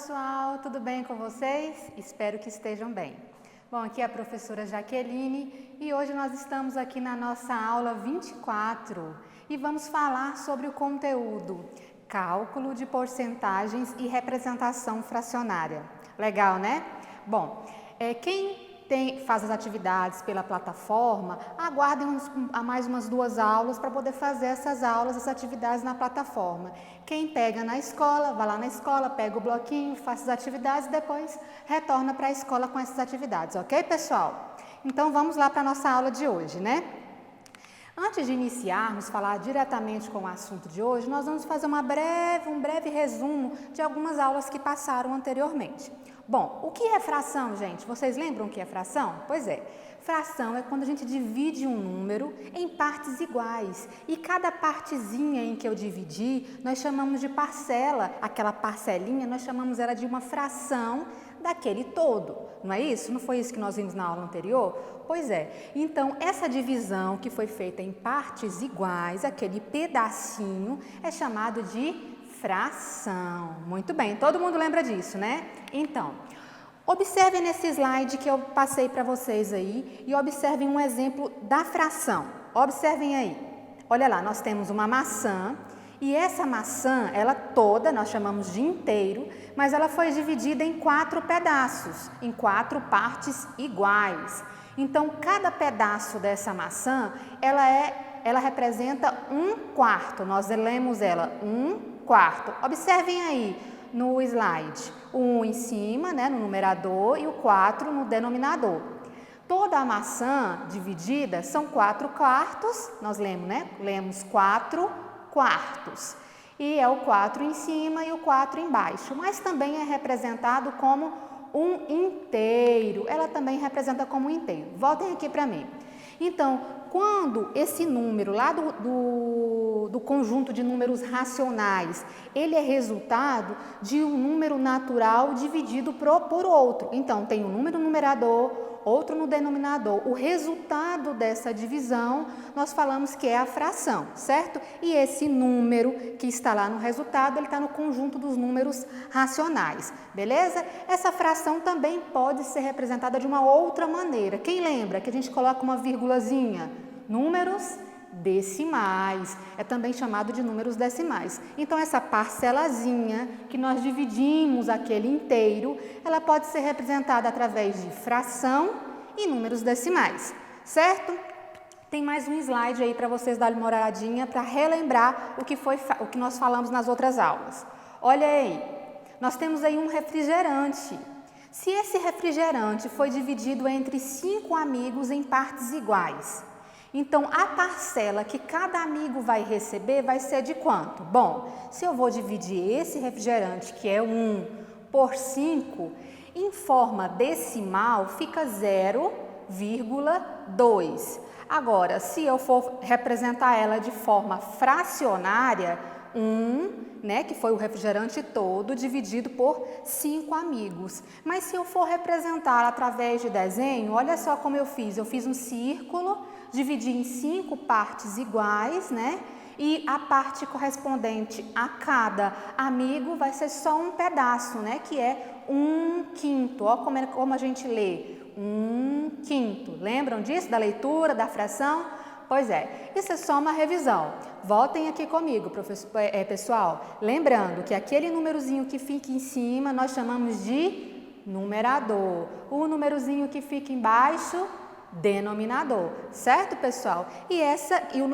pessoal, tudo bem com vocês? Espero que estejam bem. Bom, aqui é a professora Jaqueline e hoje nós estamos aqui na nossa aula 24 e vamos falar sobre o conteúdo Cálculo de porcentagens e representação fracionária. Legal, né? Bom, quem faz as atividades pela plataforma, aguardem mais umas 2 aulas para poder fazer essas aulas, essas atividades na plataforma. Quem pega na escola, vai lá na escola, pega o bloquinho, faz as atividades e depois retorna para a escola com essas atividades, ok, pessoal? Então, vamos lá para a nossa aula de hoje, né? Antes de iniciarmos, falar diretamente com o assunto de hoje, nós vamos fazer um breve resumo de algumas aulas que passaram anteriormente. Bom, o que é fração, gente? Vocês lembram o que é fração? Pois é, fração é quando a gente divide um número em partes iguais. E cada partezinha em que eu dividi, nós chamamos de parcela. Aquela parcelinha, nós chamamos ela de uma fração daquele todo. Não é isso? Não foi isso que nós vimos na aula anterior? Pois é. Então, essa divisão que foi feita em partes iguais, aquele pedacinho, é chamado de fração. Muito bem, todo mundo lembra disso, né? Então, observem nesse slide que eu passei para vocês aí e observem um exemplo da fração. Observem aí. Olha lá, nós temos uma maçã e essa maçã, ela toda, nós chamamos de inteiro, mas ela foi dividida em 4 pedaços, em 4 partes iguais. Então, cada pedaço dessa maçã, ela representa 1/4. Nós lemos ela 1/4. Observem aí no slide, o 1 em cima, né, no numerador, e o 4 no denominador. Toda a maçã dividida são 4/4, nós lemos, né? Lemos 4/4. E é o 4 em cima e o 4 embaixo, mas também é representado como um inteiro. Ela também representa como um inteiro. Voltem aqui para mim. Então, quando esse número lá do conjunto de números racionais, ele é resultado de um número natural dividido por outro. Então, tem um número no numerador, outro no denominador. O resultado dessa divisão, nós falamos que é a fração, certo? E esse número que está lá no resultado, ele está no conjunto dos números racionais, beleza? Essa fração também pode ser representada de uma outra maneira. Quem lembra que a gente coloca uma vírgulazinha? Números decimais, é também chamado de números decimais. Então, essa parcelazinha que nós dividimos aquele inteiro, ela pode ser representada através de fração e números decimais, certo? Tem mais um slide aí para vocês darem uma olhadinha para relembrar o que nós falamos nas outras aulas. Olha aí, nós temos aí um refrigerante. Se esse refrigerante foi dividido entre 5 amigos em partes iguais, então, a parcela que cada amigo vai receber vai ser de quanto? Bom, se eu vou dividir esse refrigerante, que é 1, por 5, em forma decimal fica 0,2. Agora, se eu for representar ela de forma fracionária, 1, né, que foi o refrigerante todo, dividido por 5 amigos. Mas se eu for representar através de desenho, olha só como eu fiz um círculo, dividi em 5 partes iguais, né? E a parte correspondente a cada amigo vai ser só um pedaço, né? Que é 1/5. Ó como a gente lê, 1/5. Lembram disso, da leitura, da fração? Pois é, isso é só uma revisão. Voltem aqui comigo, pessoal. Lembrando que aquele númerozinho que fica em cima, nós chamamos de numerador. O númerozinho que fica embaixo, denominador. Certo, pessoal? E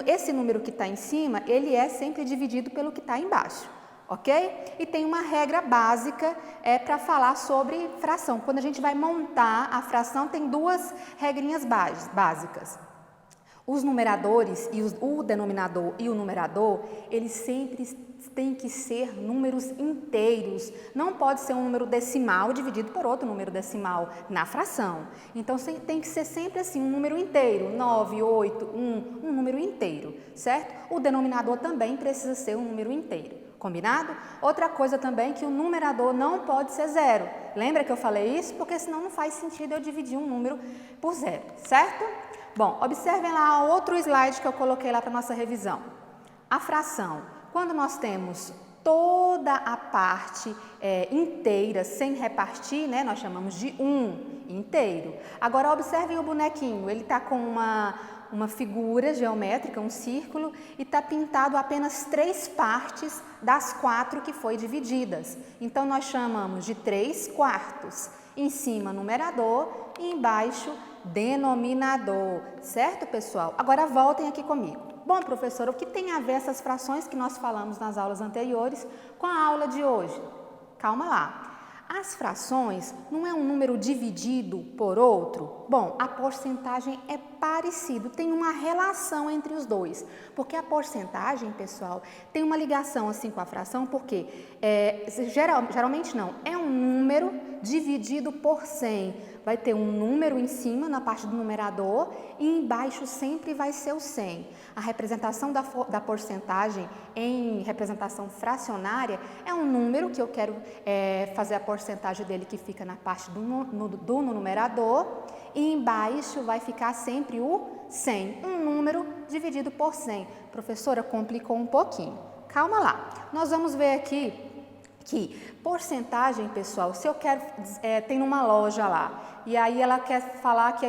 esse número que está em cima, ele é sempre dividido pelo que está embaixo. Ok? E tem uma regra básica para falar sobre fração. Quando a gente vai montar a fração, tem 2 regrinhas básicas. Os numeradores, o denominador e o numerador, eles sempre têm que ser números inteiros. Não pode ser um número decimal dividido por outro número decimal na fração. Então, tem que ser sempre assim, um número inteiro, 9, 8, 1, um número inteiro, certo? O denominador também precisa ser um número inteiro. Combinado? Outra coisa também que o numerador não pode ser 0. Lembra que eu falei isso? Porque senão não faz sentido eu dividir um número por 0, certo? Bom, observem lá outro slide que eu coloquei lá para nossa revisão. A fração. Quando nós temos Toda a parte inteira, sem repartir, né, nós chamamos de inteiro. Agora, observem o bonequinho, ele está com uma figura geométrica, um círculo, e está pintado apenas 3 partes das 4 que foi divididas. Então, nós chamamos de 3/4. Em cima, numerador, e embaixo, denominador. Certo, pessoal? Agora, voltem aqui comigo. Bom, professora, o que tem a ver essas frações que nós falamos nas aulas anteriores com a aula de hoje? Calma lá. As frações não é um número dividido por outro? Bom, a porcentagem é parecido, tem uma relação entre os dois. Porque a porcentagem, pessoal, tem uma ligação assim com a fração, porque geralmente não, é um número dividido por 100. Vai ter um número em cima, na parte do numerador, e embaixo sempre vai ser o 100. A representação da porcentagem em representação fracionária é um número que eu quero fazer a porcentagem dele que fica na parte do numerador, e embaixo vai ficar sempre o 100, um número dividido por 100. Professora, complicou um pouquinho. Calma lá. Nós vamos ver aqui que porcentagem, pessoal, se eu quero, tem numa loja lá, e aí ela quer falar que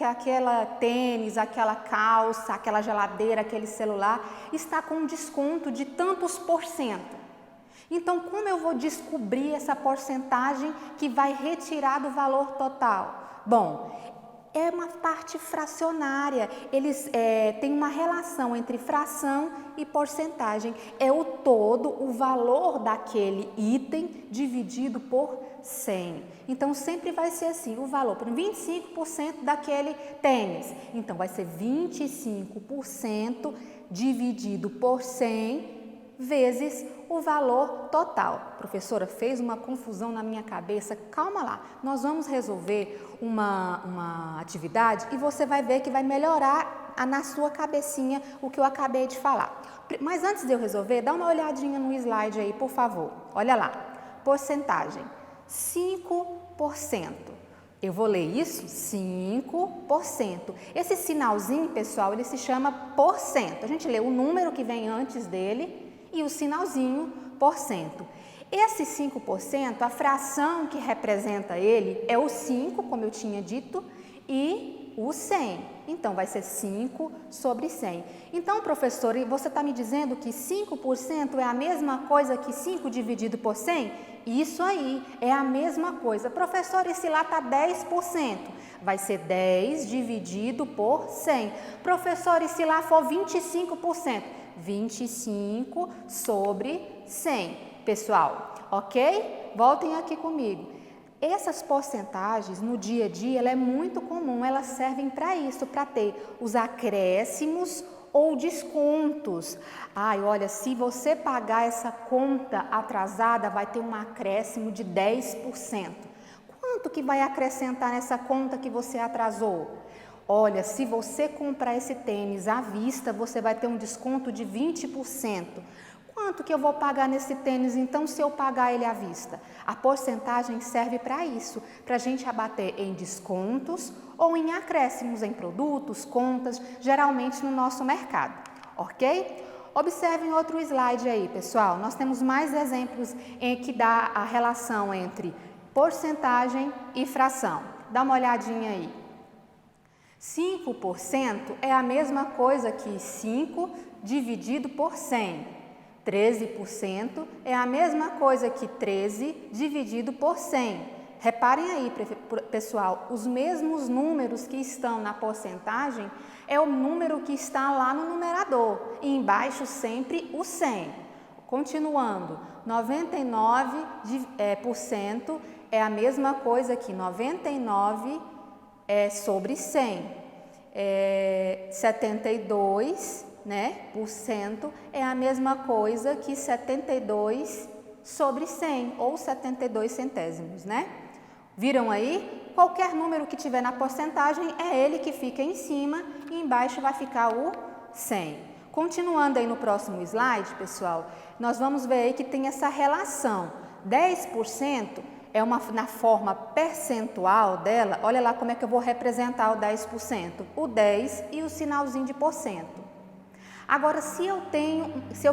aquela tênis, aquela calça, aquela geladeira, aquele celular está com desconto de tantos %. Então, como eu vou descobrir essa porcentagem que vai retirar do valor total? Bom, é uma parte fracionária, eles têm uma relação entre fração e porcentagem, é o todo, o valor daquele item dividido por 100. Então, sempre vai ser assim, o valor, por 25% daquele tênis, então vai ser 25% dividido por 100 vezes o valor total. Professora, fez uma confusão na minha cabeça, calma lá, nós vamos resolver uma atividade e você vai ver que vai melhorar na sua cabecinha o que eu acabei de falar. Mas antes de eu resolver, dá uma olhadinha no slide aí, por favor. Olha lá, porcentagem, 5%. Eu vou ler isso? 5%. Esse sinalzinho, pessoal, ele se chama porcento. A gente lê o número que vem antes dele e o sinalzinho %. Esse 5%, a fração que representa ele é o 5, como eu tinha dito, e o 100. Então, vai ser 5 sobre 100. Então, professor, você está me dizendo que 5% é a mesma coisa que 5 dividido por 100? Isso aí, é a mesma coisa. Professor, e se lá está 10%? Vai ser 10 dividido por 100. Professor, e se lá for 25%? 25 sobre 100. Pessoal, ok? Voltem aqui comigo. Essas porcentagens no dia a dia, ela é muito comum, elas servem para isso, para ter os acréscimos ou descontos. Ai, olha, se você pagar essa conta atrasada, vai ter um acréscimo de 10%. Quanto que vai acrescentar nessa conta que você atrasou? Olha, se você comprar esse tênis à vista, você vai ter um desconto de 20%. Quanto que eu vou pagar nesse tênis, então, se eu pagar ele à vista? A porcentagem serve para isso, para a gente abater em descontos ou em acréscimos em produtos, contas, geralmente no nosso mercado, ok? Observem outro slide aí, pessoal. Nós temos mais exemplos em que dá a relação entre porcentagem e fração. Dá uma olhadinha aí. 5% é a mesma coisa que 5 dividido por 100. 13% é a mesma coisa que 13 dividido por 100. Reparem aí, pessoal, os mesmos números que estão na porcentagem é o número que está lá no numerador e embaixo sempre o 100. Continuando, 99% é a mesma coisa que 99 sobre 100. 72%, por cento é a mesma coisa que 72 sobre 100 ou 72 centésimos, né? Viram aí? Qualquer número que tiver na porcentagem é ele que fica em cima e embaixo vai ficar o 100. Continuando aí no próximo slide, pessoal, nós vamos ver aí que tem essa relação. 10% na forma percentual dela, olha lá como é que eu vou representar o 10%. O 10 e o sinalzinho de porcento. Agora, se eu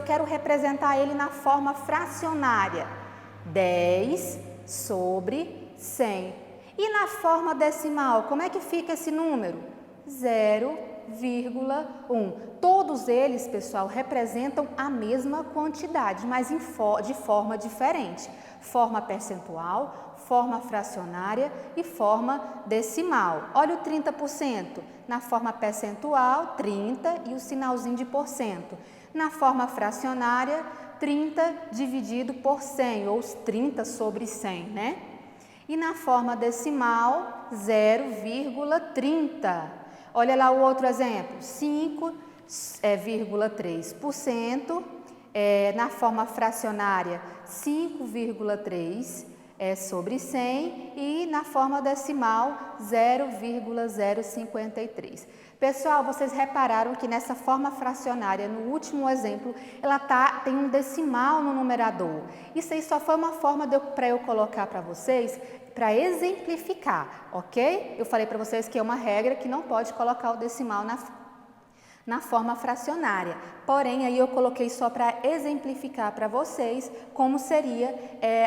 quero representar ele na forma fracionária, 10 sobre 100. E na forma decimal, como é que fica esse número? 0,1. Todos eles, pessoal, representam a mesma quantidade, mas de forma diferente. Forma percentual, forma fracionária e forma decimal. Olha o 30%. Na forma percentual, 30 e o sinalzinho de porcento. Na forma fracionária, 30 dividido por 100, ou os 30 sobre 100, né? E na forma decimal, 0,30. Olha lá o outro exemplo, 5,3%. Na forma fracionária, 5,3 sobre 100 e na forma decimal, 0,053. Pessoal, vocês repararam que nessa forma fracionária, no último exemplo, ela tem um decimal no numerador. Isso aí só foi uma forma para eu colocar para vocês, para exemplificar, ok? Eu falei para vocês que é uma regra que não pode colocar o decimal na forma fracionária. Porém, aí eu coloquei só para exemplificar para vocês como seria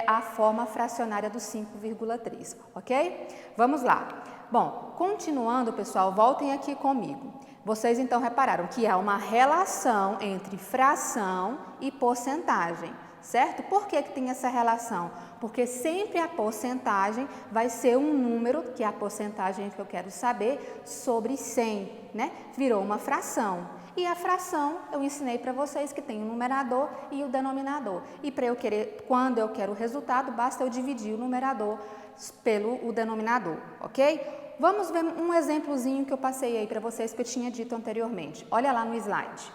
a forma fracionária do 5,3, ok? Vamos lá. Bom, continuando, pessoal, voltem aqui comigo. Vocês então repararam que há uma relação entre fração e porcentagem, certo? Por que tem essa relação? Porque sempre a porcentagem vai ser um número, que é a porcentagem que eu quero saber, sobre 100, né? Virou uma fração. E a fração, eu ensinei para vocês que tem o numerador e o denominador. E quando eu quero o resultado, basta eu dividir o numerador pelo denominador, ok? Vamos ver um exemplozinho que eu passei aí para vocês que eu tinha dito anteriormente. Olha lá no slide.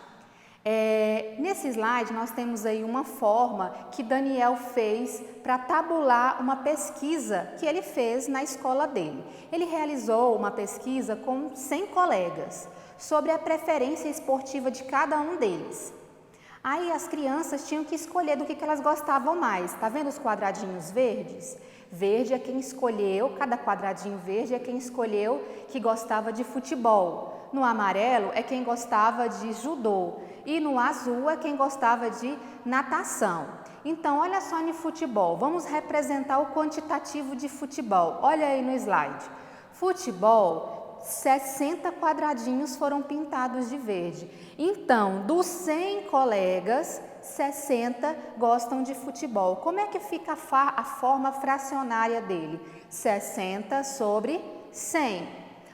Nesse slide nós temos aí uma forma que Daniel fez para tabular uma pesquisa que ele fez na escola dele. Ele realizou uma pesquisa com 100 colegas sobre a preferência esportiva de cada um deles. Aí as crianças tinham que escolher do que elas gostavam mais. Tá vendo os quadradinhos verdes? Verde é quem escolheu, cada quadradinho verde é quem escolheu que gostava de futebol. No amarelo é quem gostava de judô e no azul é quem gostava de natação. Então, olha só no futebol, vamos representar o quantitativo de futebol. Olha aí no slide. Futebol, 60 quadradinhos foram pintados de verde. Então, dos 100 colegas, 60 gostam de futebol. Como é que fica a forma fracionária dele? 60 sobre 100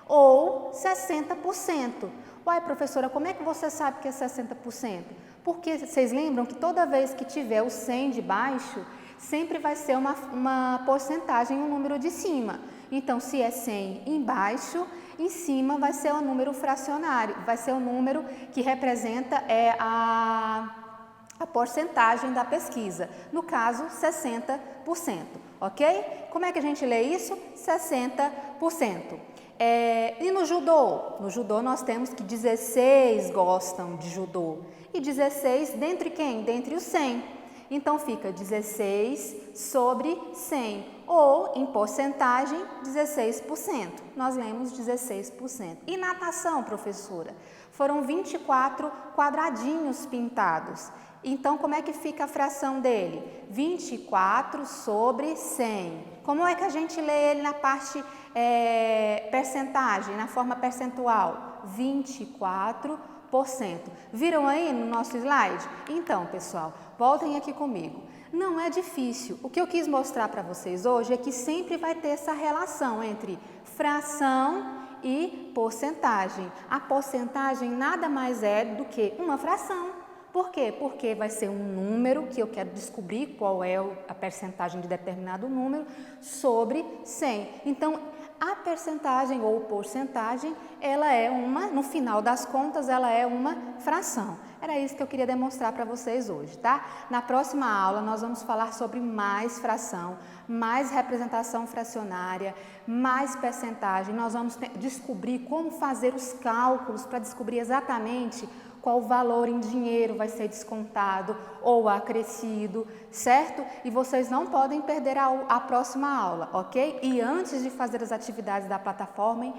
ou 60%. Uai, professora, como é que você sabe que é 60%? Porque vocês lembram que toda vez que tiver o 100 de baixo, sempre vai ser uma porcentagem, um número de cima. Então, se é 100 embaixo, em cima vai ser o número fracionário, vai ser o número que representa a porcentagem da pesquisa, no caso 60%, ok? Como é que a gente lê isso? 60%. E no judô? No judô nós temos que 16 gostam de judô. E 16 dentre quem? Dentre os 100. Então fica 16 sobre 100. Ou, em porcentagem, 16%. Nós lemos 16%. E natação, professora? Foram 24 quadradinhos pintados. Então, como é que fica a fração dele? 24 sobre 100. Como é que a gente lê ele na parte percentagem, na forma percentual? 24%. Viram aí no nosso slide? Então, pessoal, voltem aqui comigo. Não é difícil. O que eu quis mostrar para vocês hoje é que sempre vai ter essa relação entre fração e porcentagem. A porcentagem nada mais é do que uma fração. Por quê? Porque vai ser um número que eu quero descobrir qual é a percentagem de determinado número sobre 100. Então, a percentagem ou porcentagem, ela é no final das contas, ela é uma fração. Era isso que eu queria demonstrar para vocês hoje, tá? Na próxima aula, nós vamos falar sobre mais fração, mais representação fracionária, mais percentagem. Nós vamos descobrir como fazer os cálculos para descobrir exatamente qual valor em dinheiro vai ser descontado ou acrescido, certo? E vocês não podem perder a próxima aula, ok? E antes de fazer as atividades da plataforma,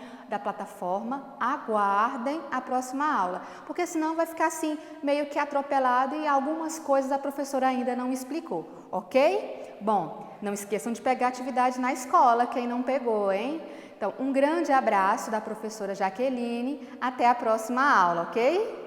aguardem a próxima aula, porque senão vai ficar assim, meio que atropelado e algumas coisas a professora ainda não explicou, ok? Bom, não esqueçam de pegar atividade na escola, quem não pegou, hein? Então, um grande abraço da professora Jaqueline, até a próxima aula, ok?